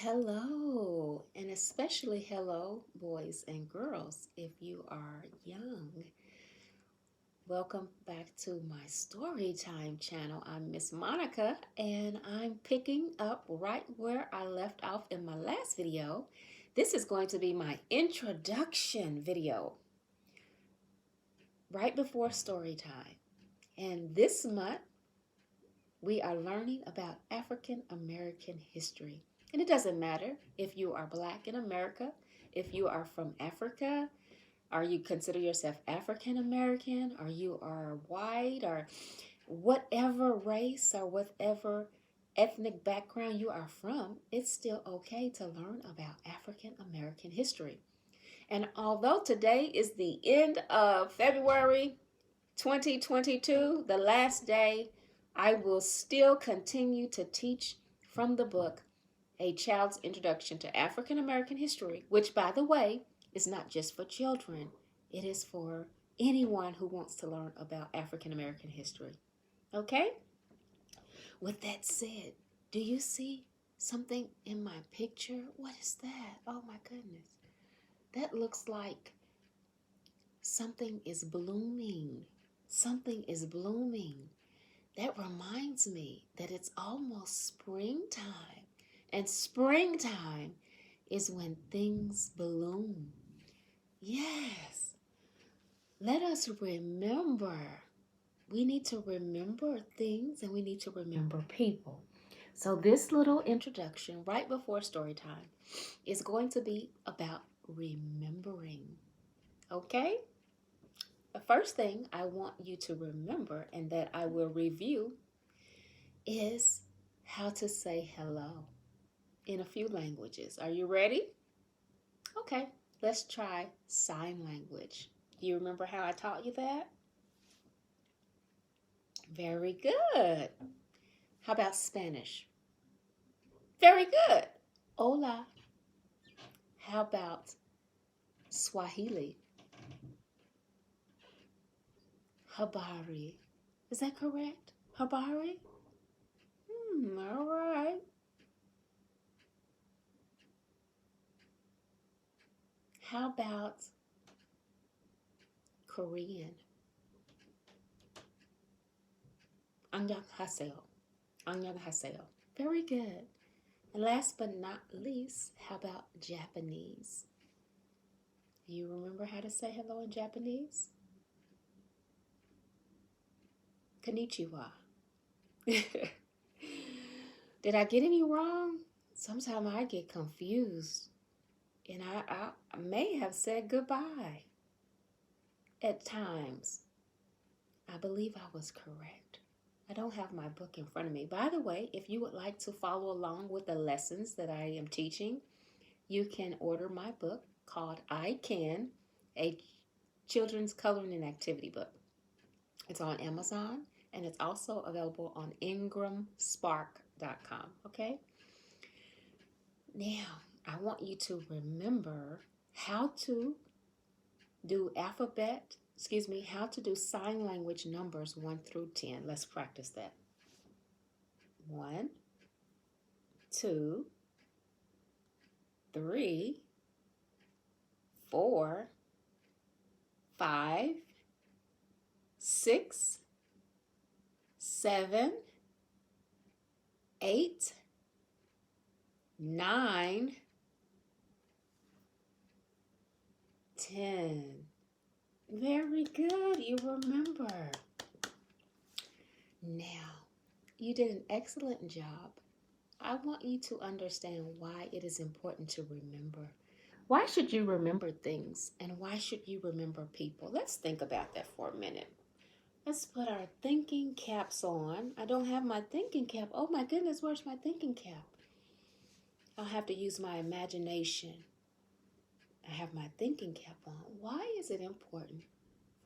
Hello, and especially hello, boys and girls, if you are young. Welcome back to my Storytime channel. I'm Miss Monica, and I'm picking up right where I left off in my last video. This is going to be my introduction video right before Storytime. And this month, we are learning about African American history. And it doesn't matter if you are Black in America, if you are from Africa, or you consider yourself African American, or you are white, or whatever race or whatever ethnic background you are from, it's still okay to learn about African American history. And although today is the end of February 2022, the last day, I will still continue to teach from the book, A Child's Introduction to African American History, which, by the way, is not just for children. It is for anyone who wants to learn about African American history. Okay? With that said, do you see something in my picture? What is that? Oh my goodness. That looks like something is blooming. Something is blooming. That reminds me that it's almost springtime. And springtime is when things bloom. Yes. Let us remember. We need to remember things and we need to remember people. So this little introduction right before story time is going to be about remembering. Okay? The first thing I want you to remember and that I will review is how to say hello in a few languages. Are you ready? Okay, let's try sign language. Do you remember how I taught you that? Very good. How about Spanish? Very good. Hola. How about Swahili? Habari. Is that correct? Habari? All right. How about Korean? Annyeonghaseyo. Annyeonghaseyo. Very good. And last but not least, how about Japanese? Do you remember how to say hello in Japanese? Konnichiwa. Did I get any wrong? Sometimes I get confused. And I may have said goodbye at times. I believe I was correct. I don't have my book in front of me. By the way, if you would like to follow along with the lessons that I am teaching, you can order my book called I Can, a children's coloring and activity book. It's on Amazon and it's also available on ingramspark.com. Okay? Now, I want you to remember how to do how to do sign language numbers 1 through 10. Let's practice that. 1, 2, 3, 4, 5, 6, 7, 8, 9, 10. Very good. You remember. Now, you did an excellent job. I want you to understand why it is important to remember. Why should you remember things and why should you remember people? Let's think about that for a minute. Let's put our thinking caps on. I don't have my thinking cap. Oh my goodness, where's my thinking cap? I'll have to use my imagination. I have my thinking cap on. Why is it important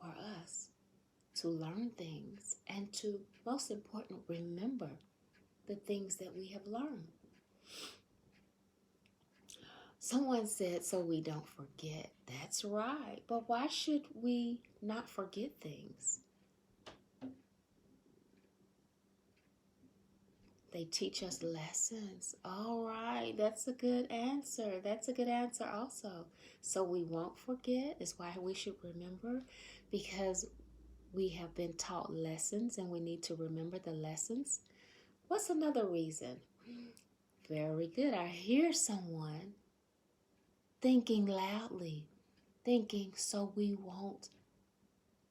for us to learn things and to, most important, remember the things that we have learned? Someone said, so we don't forget. That's right. But why should we not forget things? They teach us lessons. All right, that's a good answer. That's a good answer also. So we won't forget is why we should remember, because we have been taught lessons and we need to remember the lessons. What's another reason? Very good. I hear someone thinking loudly, thinking so we won't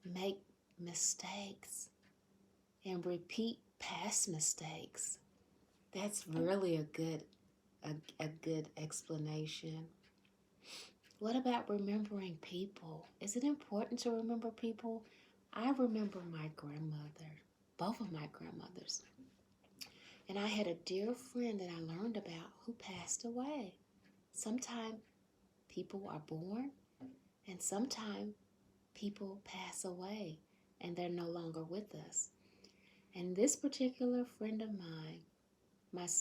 make mistakes and repeat past mistakes. That's really a good explanation. What about remembering people? Is it important to remember people? I remember my grandmother, both of my grandmothers. And I had a dear friend that I learned about who passed away. Sometimes people are born, and sometimes people pass away and they're no longer with us. And this particular friend of mine,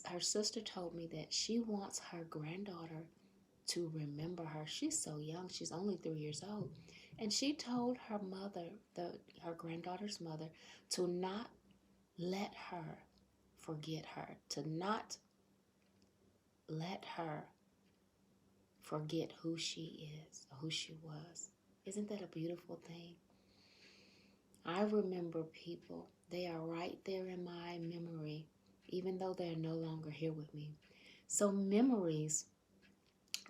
her sister told me that she wants her granddaughter to remember her. She's so young. She's only 3 years old. And she told her mother, her granddaughter's mother, to not let her forget her, to not let her forget who she is, or who she was. Isn't that a beautiful thing? I remember people. They are right there in my memory, even though they're no longer here with me. So memories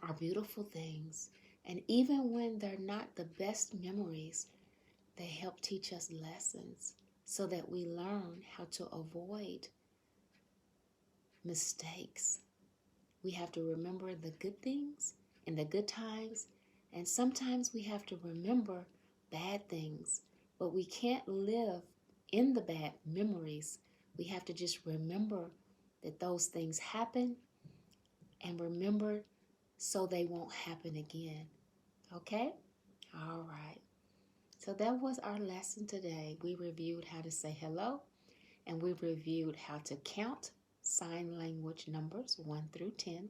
are beautiful things. And even when they're not the best memories, they help teach us lessons so that we learn how to avoid mistakes. We have to remember the good things and the good times, and sometimes we have to remember bad things, but we can't live in the bad memories. We have to just remember that those things happen and remember so they won't happen again. Okay? All right. So that was our lesson today. We reviewed how to say hello, and we reviewed how to count sign language numbers 1 through 10.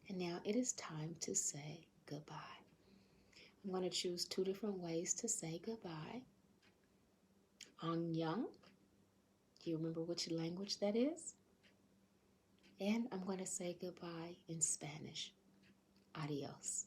And now it is time to say goodbye. I'm going to choose 2 different ways to say goodbye. Annyeong. Do you remember which language that is? And I'm going to say goodbye in Spanish. Adios.